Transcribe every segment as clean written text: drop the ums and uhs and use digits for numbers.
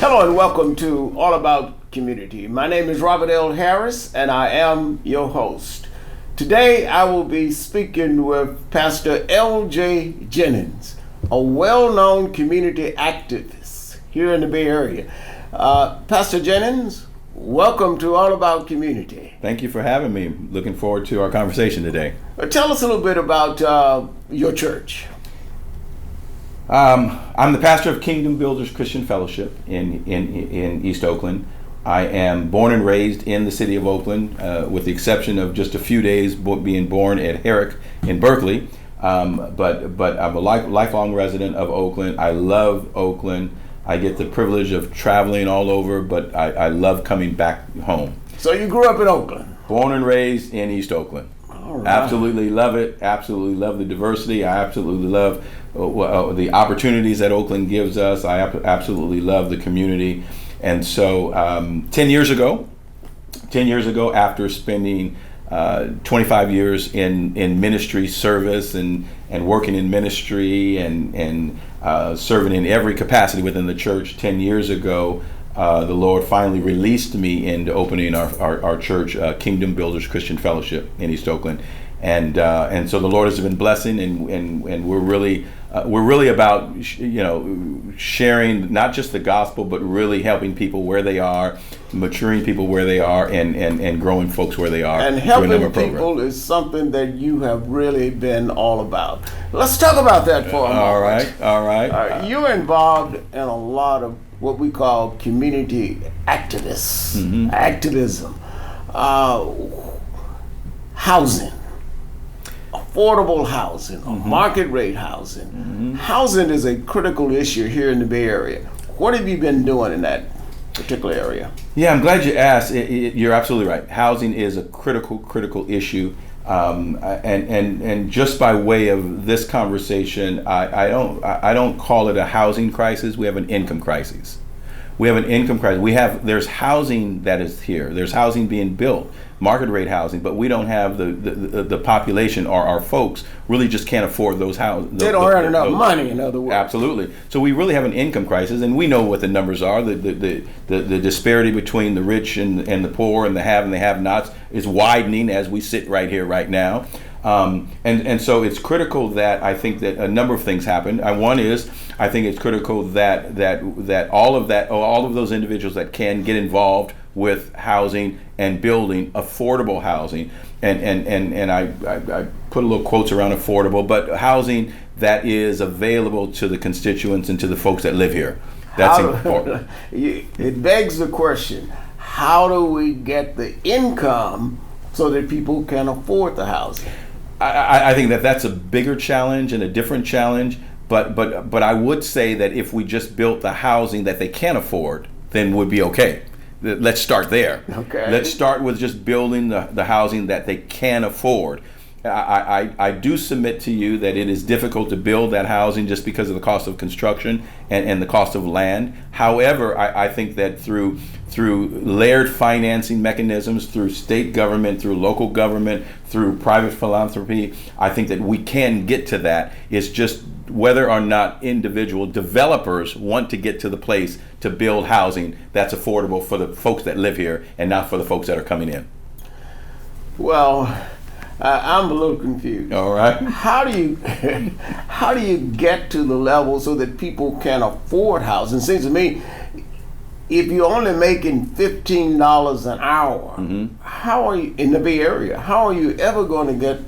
Hello and welcome to All About Community. My name is Robert L. Harris and I am your host. Today I will be speaking with Pastor L.J. Jennings, a well-known community activist here in the Bay Area. Pastor Jennings, welcome to All About Community. Thank you for having me. Looking forward to our conversation today. Tell us a little bit about your church. I'm the pastor of Kingdom Builders Christian Fellowship in East Oakland. I am born and raised in the city of Oakland, with the exception of just a few days being born at Herrick in Berkeley. But I'm a lifelong resident of Oakland. I love Oakland. I get the privilege of traveling all over, but I love coming back home. So you grew up in Oakland? Born and raised in East Oakland. All right. Absolutely love it. Absolutely love the diversity. I absolutely love the opportunities that Oakland gives us. I absolutely love the community. And so 10 years ago, after spending 25 years in ministry service and working in ministry and serving in every capacity within the church, 10 years ago, the Lord finally released me into opening our church, Kingdom Builders Christian Fellowship in East Oakland. And so the Lord has been blessing, and we're really about sharing not just the gospel, but really helping people where they are, maturing people where they are, and growing folks where they are. And helping people is something that you have really been all about. Let's talk about that for a moment. All right. You're involved in a lot of what we call community activism, housing. Affordable housing, market rate housing. Housing is a critical issue here in the Bay Area. What have you been doing in that particular area? Yeah, I'm glad you asked. You're absolutely right. Housing is a critical issue. And just by way of this conversation, I don't call it a housing crisis. We have an income crisis. There's housing that is here. There's housing being built, market rate housing, but we don't have the population, or our folks really just can't afford those houses. They don't earn enough money, in other words. Absolutely. So we really have an income crisis, and we know what the numbers are. The disparity between the rich and the poor and the have and the have-nots is widening as we sit right here, right now. And so it's critical that I think that a number of things happen. One is, I think it's critical that all of those individuals that can get involved with housing and building affordable housing, and I put a little quotes around affordable, but housing that is available to the constituents and to the folks that live here. That's important. It begs the question, how do we get the income so that people can afford the housing? I think that's a bigger challenge and a different challenge, but I would say that if we just built the housing that they can afford, then we'd be okay. Let's start there. Okay. Let's start with just building the housing that they can afford. I do submit to you that it is difficult to build that housing just because of the cost of construction and the cost of land. However, I think that through layered financing mechanisms, through state government, through local government, through private philanthropy, I think that we can get to that. It's just whether or not individual developers want to get to the place to build housing that's affordable for the folks that live here and not for the folks that are coming in. Well, I'm a little confused. All right. How do you get to the level so that people can afford housing? It seems to me, if you're only making $15 an hour, how are you in the Bay Area? How are you ever going to get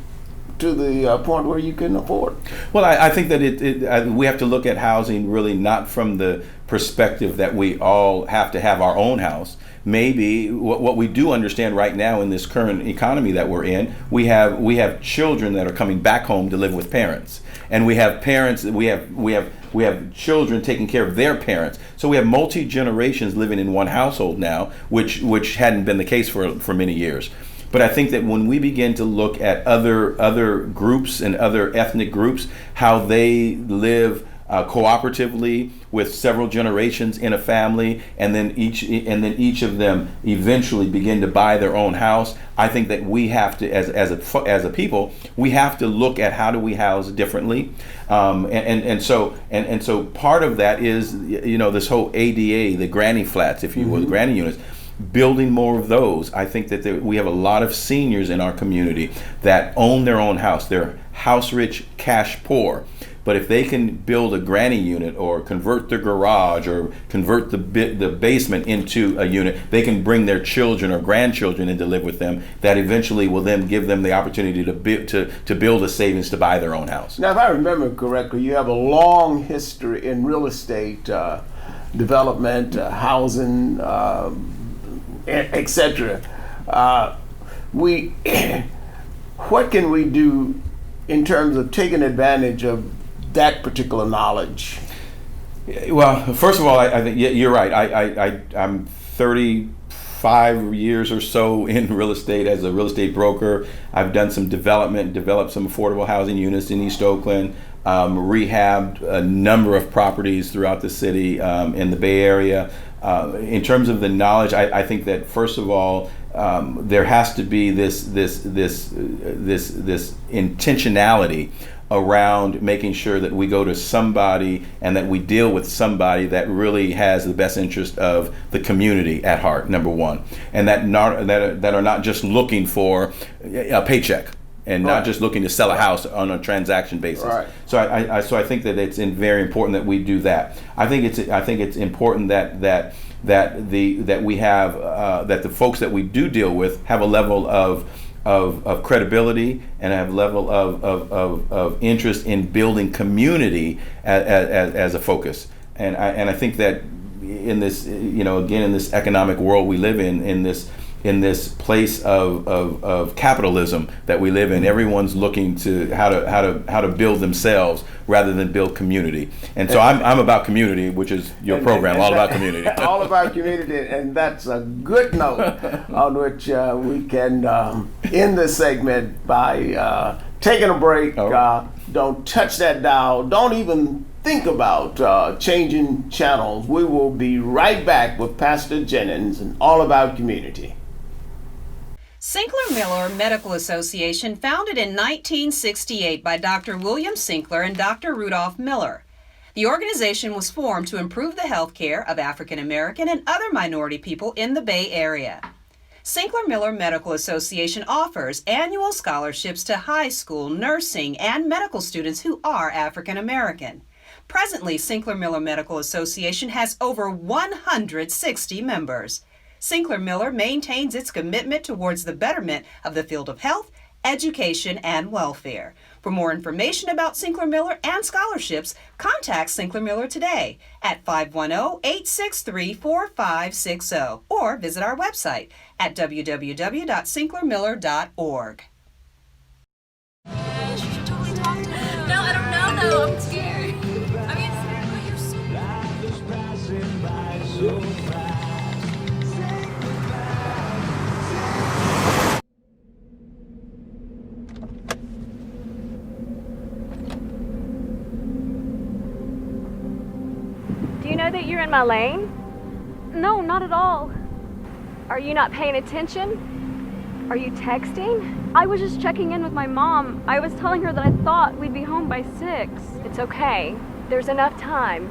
to the point where you can afford it? Well, I think that we have to look at housing really not from the perspective that we all have to have our own house. Maybe what we do understand right now in this current economy that we're in, we have children that are coming back home to live with parents, and we have parents. We have children taking care of their parents. So we have multi-generations living in one household now, which hadn't been the case for many years. But I think that when we begin to look at other groups and other ethnic groups, how they live cooperatively with several generations in a family, and then each of them eventually begin to buy their own house. I think that we have to, as a people, we have to look at how do we house differently, and so part of that is, this whole ADA, the granny flats, if you will, the granny units. Building more of those. I think that we have a lot of seniors in our community that own their own house. They're house rich, cash poor. But if they can build a granny unit or convert their garage or convert the basement into a unit, they can bring their children or grandchildren in to live with them. That eventually will then give them the opportunity to build a savings to buy their own house. Now, if I remember correctly, you have a long history in real estate development, housing, etc. What can we do in terms of taking advantage of that particular knowledge? Well, first of all, I think you're right. I'm 35 years or so in real estate as a real estate broker. I've done some development, developed some affordable housing units in East Oakland, rehabbed a number of properties throughout the city in the Bay Area. In terms of the knowledge, I think that first of all, there has to be this intentionality around making sure that we go to somebody and that we deal with somebody that really has the best interest of the community at heart, number one, and that are not just looking for a paycheck and not just looking to sell a house on a transaction basis. Right. So I think that it's very important that we do that. I think it's important that we have that the folks that we do deal with have a level of credibility and have a level of interest in building community as a focus. And I think that in this, again, in this economic world we live in this place of capitalism that we live in, everyone's looking to how to build themselves rather than build community. And so I'm about community, which is your program, all about community. All about community, and that's a good note on which we can end this segment by taking a break. Don't touch that dial. Don't even think about changing channels. We will be right back with Pastor Jennings and All About Community. Sinclair Miller Medical Association, founded in 1968 by Dr. William Sinclair and Dr. Rudolph Miller. The organization was formed to improve the health care of African American and other minority people in the Bay Area. Sinclair Miller Medical Association offers annual scholarships to high school, nursing, and medical students who are African American. Presently, Sinclair Miller Medical Association has over 160 members. Sinclair Miller maintains its commitment towards the betterment of the field of health, education, and welfare. For more information about Sinclair Miller and scholarships, contact Sinclair Miller today at 510-863-4560 or visit our website at www.sinclairmiller.org. No, I don't know though. I'm scared. I mean, you're so... Do you know that you're in my lane? No, not at all. Are you not paying attention? Are you texting? I was just checking in with my mom. I was telling her that I thought we'd be home by 6. It's okay. There's enough time.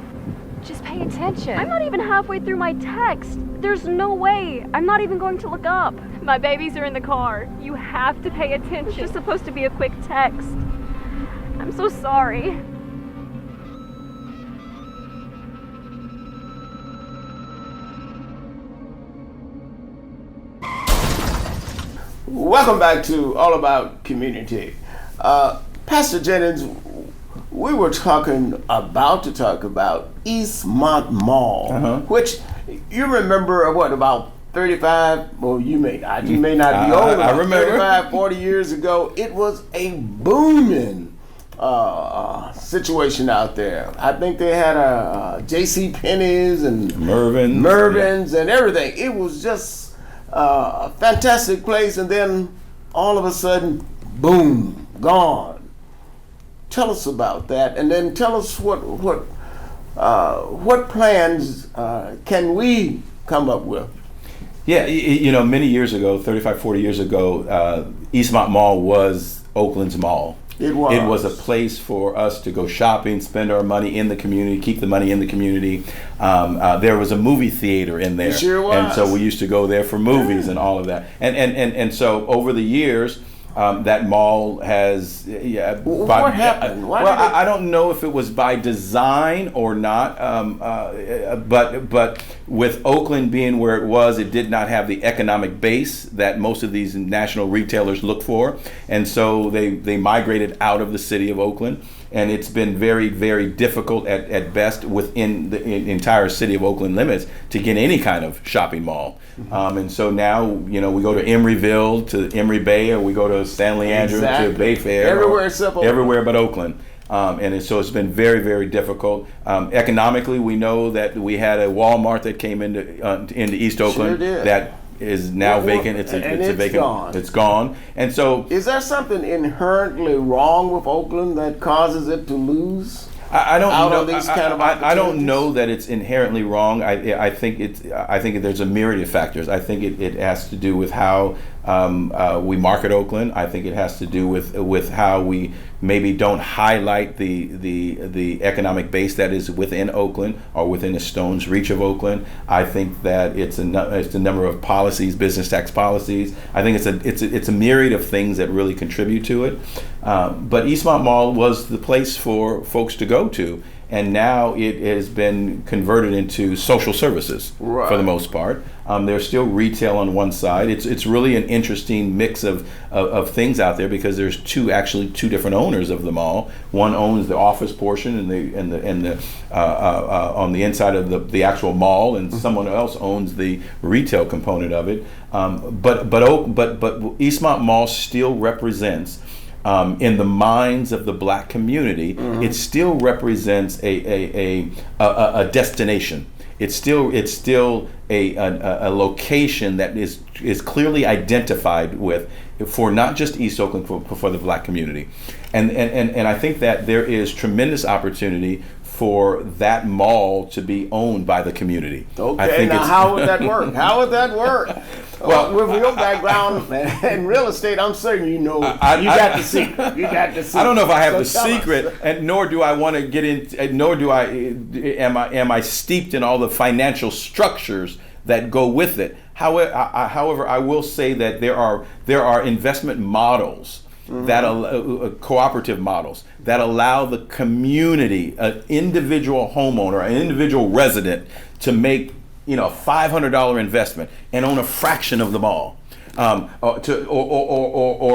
Just pay attention. I'm not even halfway through my text. There's no way. I'm not even going to look up. My babies are in the car. You have to pay attention. It's just supposed to be a quick text. I'm so sorry. Welcome back to All About Community. Pastor Jennings, we were about to talk about Eastmont Mall, which you remember, about 35, well, you may not be old, I remember. 35, 40 years ago, it was a booming situation out there. I think they had a J.C. Penney's and Mervyn's and everything. It was just a fantastic place, and then all of a sudden, boom, gone. tell us about that, and then tell us what plans can we come up with? Yeah, many years ago, 35, 40 years ago, Eastmont Mall was Oakland's mall. It was. It was a place for us to go shopping, spend our money in the community, keep the money in the community. There was a movie theater in there. It sure was. And so we used to go there for movies and all of that. And so over the years, that mall has. What happened? I don't know if it was by design or not, but with Oakland being where it was, it did not have the economic base that most of these national retailers look for, and so they migrated out of the city of Oakland. And it's been very, very difficult at best within the entire city of Oakland limits to get any kind of shopping mall. And so now, we go to Emeryville, to Emery Bay, or we go to San Leandro, to Bayfair. Everywhere except Oakland. Everywhere but Oakland. So it's been very, very difficult. Economically, we know that we had a Walmart that came into East Oakland. Sure did. That is now vacant. It's vacant. Gone. It's gone. And so, is there something inherently wring with Oakland that causes it to lose? I don't out know. On these kind of I don't know that it's inherently wrong. I think there's a myriad of factors. I think it has to do with how we market Oakland. I think it has to do with how we maybe don't highlight the economic base that is within Oakland or within a stone's reach of Oakland. I think that it's a number of policies, business tax policies. I think it's a myriad of things that really contribute to it. But Eastmont Mall was the place for folks to go to. And now it has been converted into social services for the most part. There's still retail on one side. It's really an interesting mix of things out there because there's two different owners of the mall. One owns the office portion and the on the inside of the actual mall, and someone else owns the retail component of it. But Eastmont Mall still represents. In the minds of the Black community, it still represents a destination. It's still a location that is clearly identified with for not just East Oakland, for the Black community, and I think that there is tremendous opportunity for that mall to be owned by the community. Okay, now how would that work? How would that work? Well, with your background in real estate, I'm certain you got the secret. You got the secret. I don't know if I have the secret, and nor do I want to get in. Nor do am I steeped in all the financial structures that go with it. However, I will say that there are investment models. That cooperative models that allow the community, an individual homeowner, an individual resident, to make a $500 investment and own a fraction of the mall, or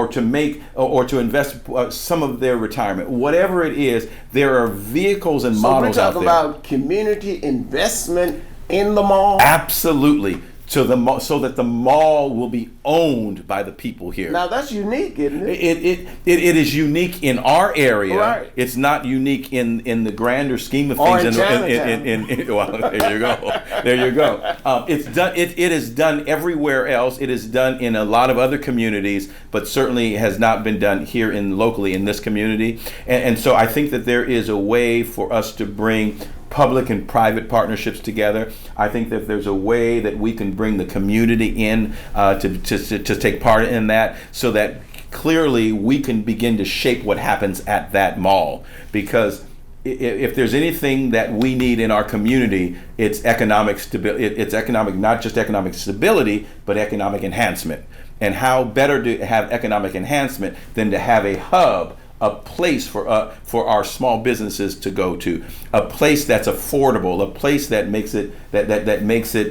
to invest some of their retirement, whatever it is. There are vehicles and models out there. So we're talking about community investment in the mall. Absolutely. So that the mall will be owned by the people here. Now that's unique, isn't it? It is unique in our area. Right. It's not unique in the grander scheme of things. Or Well, there you go. There you go. It's done. It is done everywhere else. It is done in a lot of other communities, but certainly has not been done here locally in this community. And so I think that there is a way for us to bring public and private partnerships together. I think that there's a way that we can bring the community in to take part in that, so that clearly we can begin to shape what happens at that mall. Because if there's anything that we need in our community, it's economic stability. It's not just economic stability, but economic enhancement. And how better to have economic enhancement than to have a hub, a place for our small businesses to go to, a place that's affordable, a place that makes it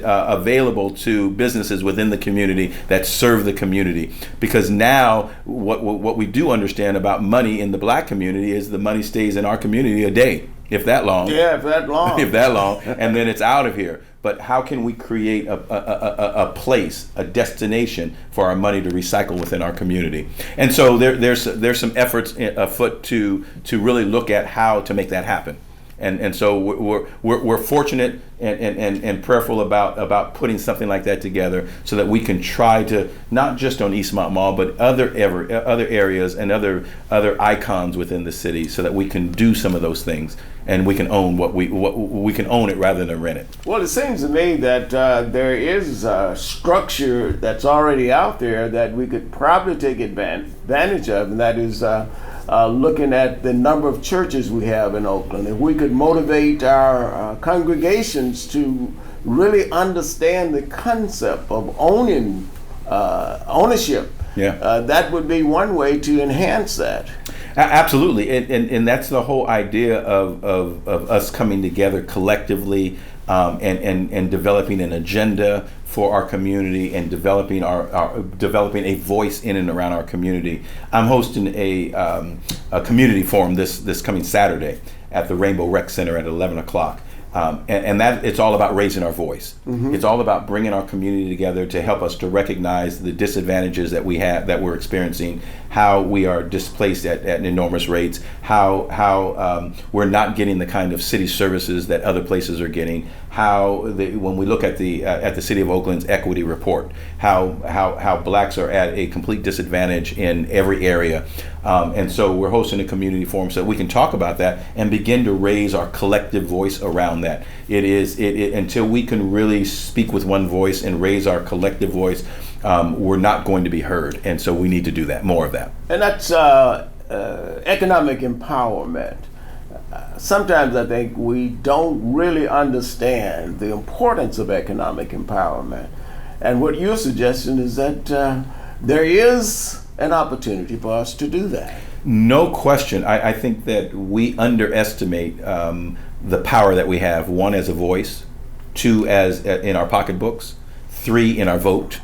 available to businesses within the community that serve the community. Because now what we do understand about money in the Black community is the money stays in our community a day, if that long. Yeah, if that long. If that long, and then it's out of here. But how can we create a place, a destination for our money to recycle within our community? And so there's some efforts afoot to really look at how to make that happen. And so we're fortunate and prayerful about putting something like that together so that we can try to, not just on Eastmont Mall, but other areas and other icons within the city, so that we can do some of those things and we can own what we can own it rather than rent it. Well, it seems to me that there is a structure that's already out there that we could probably take advantage of, and that is looking at the number of churches we have in Oakland. If we could motivate our congregations to really understand the concept of ownership, that would be one way to enhance that. Absolutely, and that's the whole idea of us coming together collectively and developing an agenda for our community and developing developing a voice in and around our community. I'm hosting a community forum this coming Saturday at the Rainbow Rec Center at 11 o'clock. And that it's all about raising our voice. Mm-hmm. It's all about bringing our community together to help us to recognize the disadvantages that we're experiencing, how we are displaced at enormous rates, how we're not getting the kind of city services that other places are getting, when we look at the City of Oakland's equity report, how blacks are at a complete disadvantage in every area. And so we're hosting a community forum so that we can talk about that and begin to raise our collective voice around that. Until we can really speak with one voice and raise our collective voice, we're not going to be heard. And so we need to do that, more of that. And that's economic empowerment. Sometimes I think we don't really understand the importance of economic empowerment. And what you're suggesting is that there is an opportunity for us to do that. No question. I think that we underestimate the power that we have, one, as a voice, two, as in our pocketbooks, three, in our vote.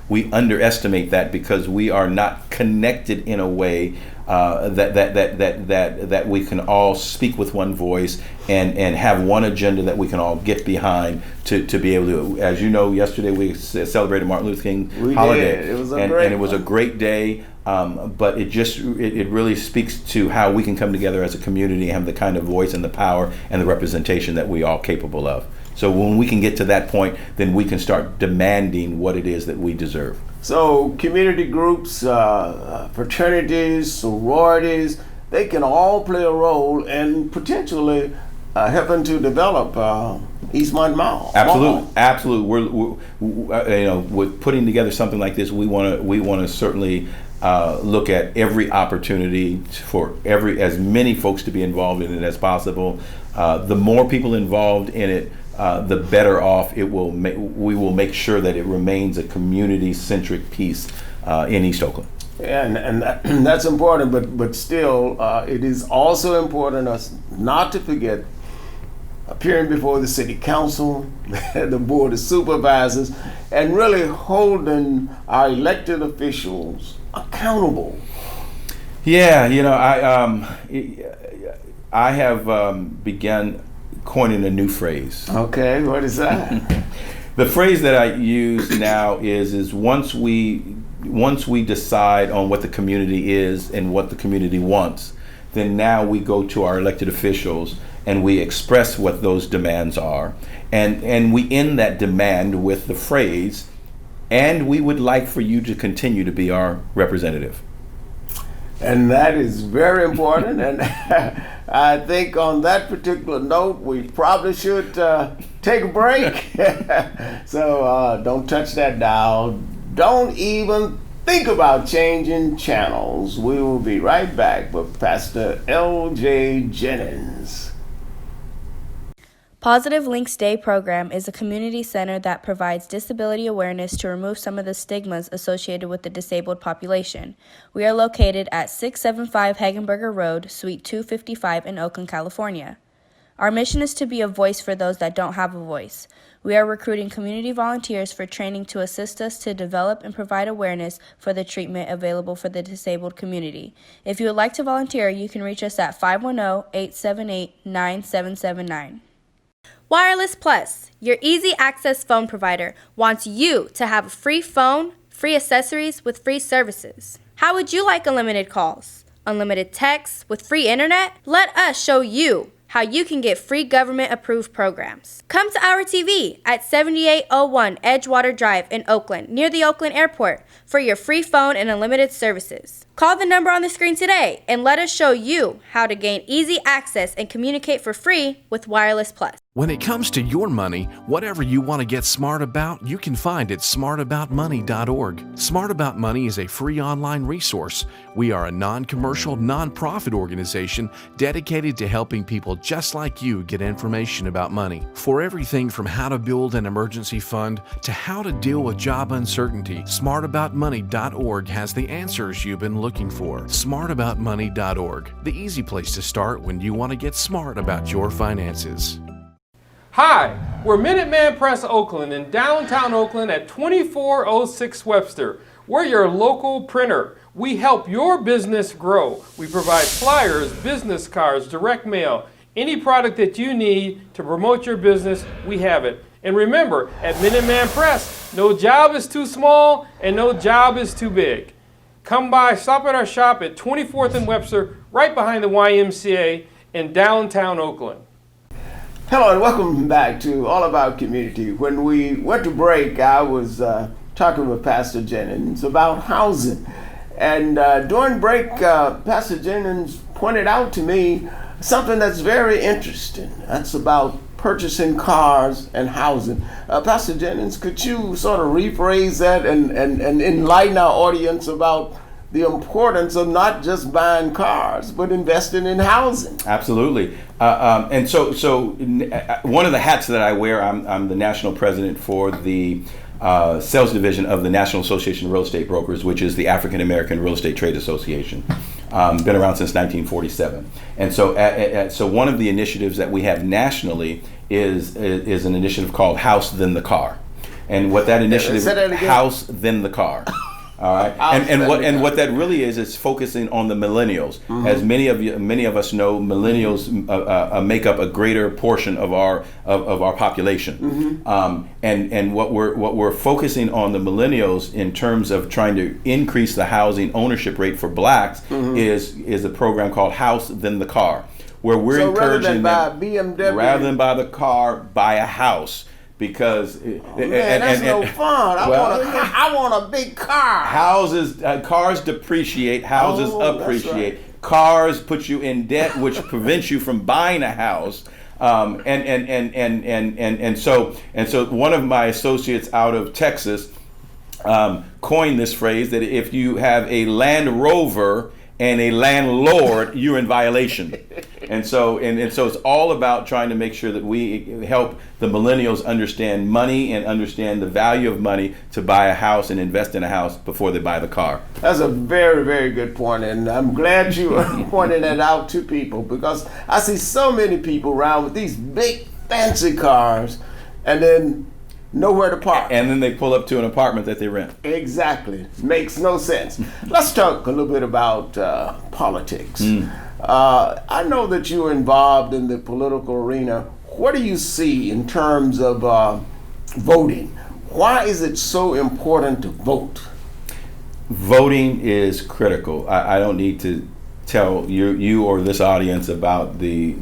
We underestimate that because we are not connected in a way that we can all speak with one voice and have one agenda that we can all get behind to be able to. As you know, yesterday we celebrated Martin Luther King holiday. Did. It was it was a great day. But it really speaks to how we can come together as a community and have the kind of voice and the power and the representation that we are capable of. So when we can get to that point, then we can start demanding what it is that we deserve. So community groups, fraternities, sororities, they can all play a role in potentially helping to develop Eastmont Mall. Absolutely. We're with putting together something like this, we want to certainly look at every opportunity for as many folks to be involved in it as possible. The more people involved in it, the better off it will we will make sure that it remains a community-centric piece in East Oakland. And that's important, but still, it is also important us not to forget appearing before the city council, the board of supervisors, and really holding our elected officials accountable. Yeah, I have begun coining a new phrase. Okay, what is that? The phrase that I use now is once we decide on what the community is and what the community wants, then now we go to our elected officials and we express what those demands are, and we end that demand with the phrase, and we would like for you to continue to be our representative. And that is very important. And I think on that particular note, we probably should take a break. So don't touch that dial. Don't even think about changing channels. We will be right back with Pastor L.J. Jennings. Positive Links Day program is a community center that provides disability awareness to remove some of the stigmas associated with the disabled population. We are located at 675 Hagenberger Road, Suite 255 in Oakland, California. Our mission is to be a voice for those that don't have a voice. We are recruiting community volunteers for training to assist us to develop and provide awareness for the treatment available for the disabled community. If you would like to volunteer, you can reach us at 510-878-9779. Wireless Plus, your easy access phone provider, wants you to have a free phone, free accessories with free services. How would you like unlimited calls? Unlimited texts with free internet? Let us show you how you can get free government-approved programs. Come to our TV at 7801 Edgewater Drive in Oakland, near the Oakland Airport, for your free phone and unlimited services. Call the number on the screen today and let us show you how to gain easy access and communicate for free with Wireless Plus. When it comes to your money, whatever you want to get smart about, you can find at smartaboutmoney.org. Smart About Money is a free online resource. We are a non-commercial, non-profit organization dedicated to helping people just like you get information about money. For everything from how to build an emergency fund to how to deal with job uncertainty, smartaboutmoney.org has the answers you've been looking for. Smartaboutmoney.org, the easy place to start when you want to get smart about your finances. Hi, we're Minuteman Press Oakland in downtown Oakland at 2406 Webster. We're your local printer. We help your business grow. We provide flyers, business cards, direct mail, any product that you need to promote your business, we have it. And remember, at Minuteman Press, no job is too small and no job is too big. Come by, stop at our shop at 24th and Webster, right behind the YMCA in downtown Oakland. Hello and welcome back to All About Community. When we went to break, I was talking with Pastor Jennings about housing. And during break, Pastor Jennings pointed out to me something that's very interesting. That's about purchasing cars and housing. Pastor Jennings, could you sort of rephrase that and enlighten our audience about the importance of not just buying cars, but investing in housing? Absolutely. And so one of the hats that I wear, I'm the national president for the sales division of the National Association of Real Estate Brokers, which is the African American Real Estate Trade Association. Been around since 1947. And so one of the initiatives that we have nationally is an initiative called House Then the Car. And what that initiative is, House Then the Car. All right, and what that really is focusing on the millennials. Mm-hmm. As many of us know, millennials make up a greater portion of our population. Mm-hmm. And what we're focusing on the millennials in terms of trying to increase the housing ownership rate for blacks is a program called House Then the Car, where we're encouraging rather than buy the car, buy a house. Because that's no fun. I want a big car. Cars depreciate, houses appreciate. Right. Cars put you in debt, which prevents you from buying a house. And so one of my associates out of Texas coined this phrase that if you have a Land Rover and a landlord, you're in violation. And so it's all about trying to make sure that we help the millennials understand money and understand the value of money to buy a house and invest in a house before they buy the car. That's a very, very good point, and I'm glad you pointed that out to people, because I see so many people around with these big fancy cars and then nowhere to park. And then they pull up to an apartment that they rent. Exactly. Makes no sense. Let's talk a little bit about politics. I know that you're involved in the political arena. What do you see in terms of voting? Why is it so important to vote? Voting is critical. I don't need to tell you or this audience about the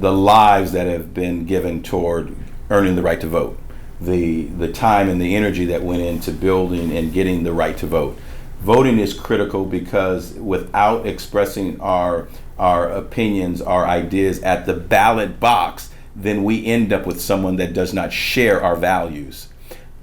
lives that have been given toward earning the right to vote, the time and the energy that went into building and getting the right to vote. Voting is critical because without expressing our opinions, our ideas at the ballot box, then we end up with someone that does not share our values.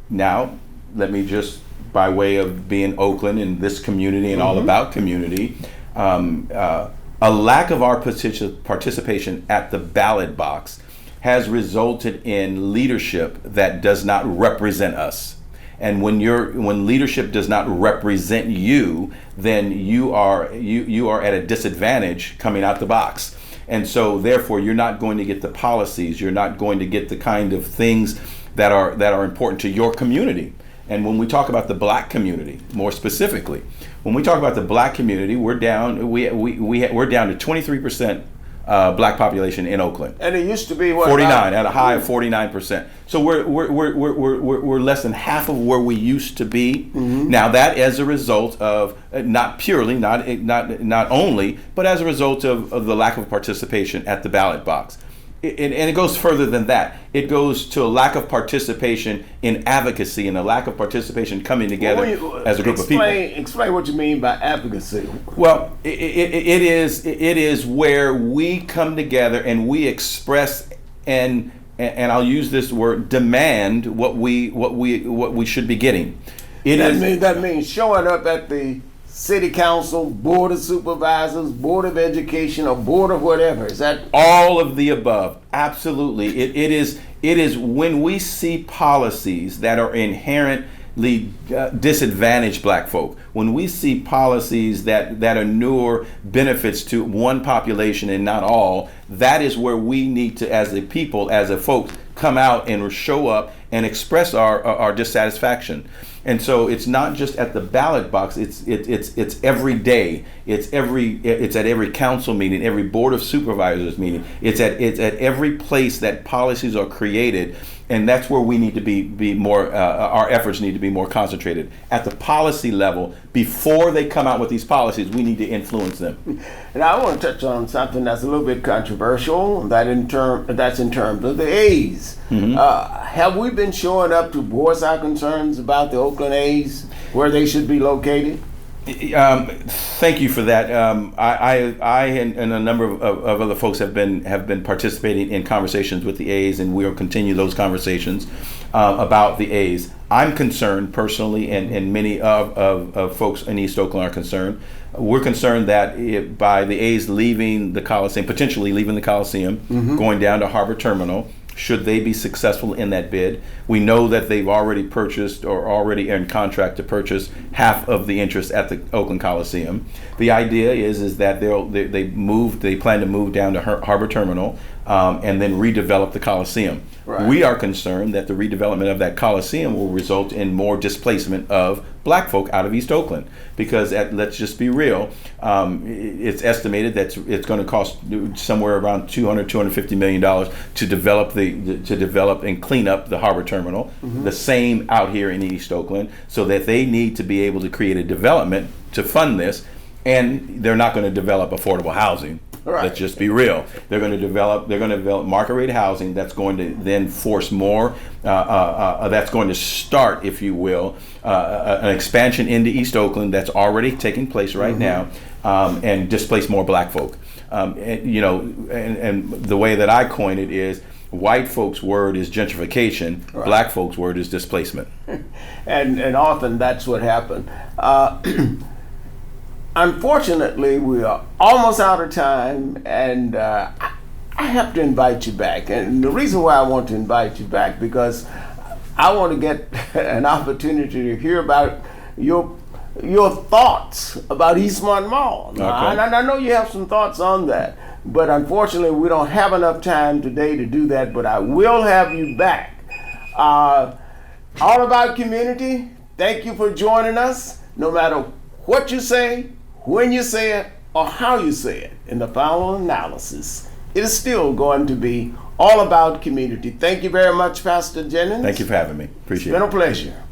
Now, let me just, by way of being Oakland and this community and all about community, a lack of our participation at the ballot box has resulted in leadership that does not represent us. And when leadership does not represent you, then you are at a disadvantage coming out the box. And so therefore you're not going to get the policies, you're not going to get the kind of things that are important to your community. And when we talk about the black community, more specifically, when we talk about the black community, we're down to 23% black population in Oakland. And it used to be what? 49, at a high of 49%. So we're less than half of where we used to be. Now that as a result of not only, but as a result of the lack of participation at the ballot box. And it goes further than that. It goes to a lack of participation in advocacy and a lack of participation coming together as a group of people. Explain what you mean by advocacy. Well, it is where we come together and we express and I'll use this word, demand what we should be getting. That means showing up at the city council, board of supervisors, board of education, or board of whatever. Is that all of the above? Absolutely. It is when we see policies that are inherently disadvantage black folk, when we see policies that inure benefits to one population and not all, that is where we need to, as a people, as a folks, come out and show up and express our dissatisfaction. And so it's not just at the ballot box, it's every day. It's at every council meeting, every board of supervisors meeting. It's at every place that policies are created. And that's where we need to be more, our efforts need to be more concentrated. At the policy level, before they come out with these policies, we need to influence them. And I want to touch on something that's a little bit controversial, that's in terms of the A's. Have we been showing up to voice our concerns about the Oakland A's, where they should be located? Thank you for that. I and a number of other folks have been participating in conversations with the A's, and we'll continue those conversations about the A's. I'm concerned personally, and many of folks in East Oakland are concerned. We're concerned that by the A's leaving the Coliseum, potentially leaving the Coliseum, going down to Harbor Terminal, should they be successful in that bid. We know that they've already purchased or already in contract to purchase half of the interest at the Oakland Coliseum. The idea is that they plan to move down to Harbor Terminal and then redevelop the Coliseum. Right. We are concerned that the redevelopment of that Coliseum will result in more displacement of black folk out of East Oakland, because let's just be real, it's estimated that it's going to cost somewhere around $250 million to develop and clean up the harbor terminal. The same out here in East Oakland, so that they need to be able to create a development to fund this, and they're not going to develop affordable housing. Right. Let's just be real. They're going to develop market rate housing that's going to then force more, that's going to start, if you will, an expansion into East Oakland that's already taking place right now, and displace more black folk. And the way that I coin it is, white folks' word is gentrification, right. Black folks' word is displacement. and often that's what happened. Unfortunately, we are almost out of time, and I have to invite you back. And the reason why I want to invite you back, because I want to get an opportunity to hear about your thoughts about Eastmont Mall. Okay. And I know you have some thoughts on that, but unfortunately, we don't have enough time today to do that, but I will have you back. All About Community, thank you for joining us. No matter what you say, when you say it, or how you say it, in the final analysis, it is still going to be all about community. Thank you very much, Pastor Jennings. Thank you for having me. Appreciate it. It's been a pleasure.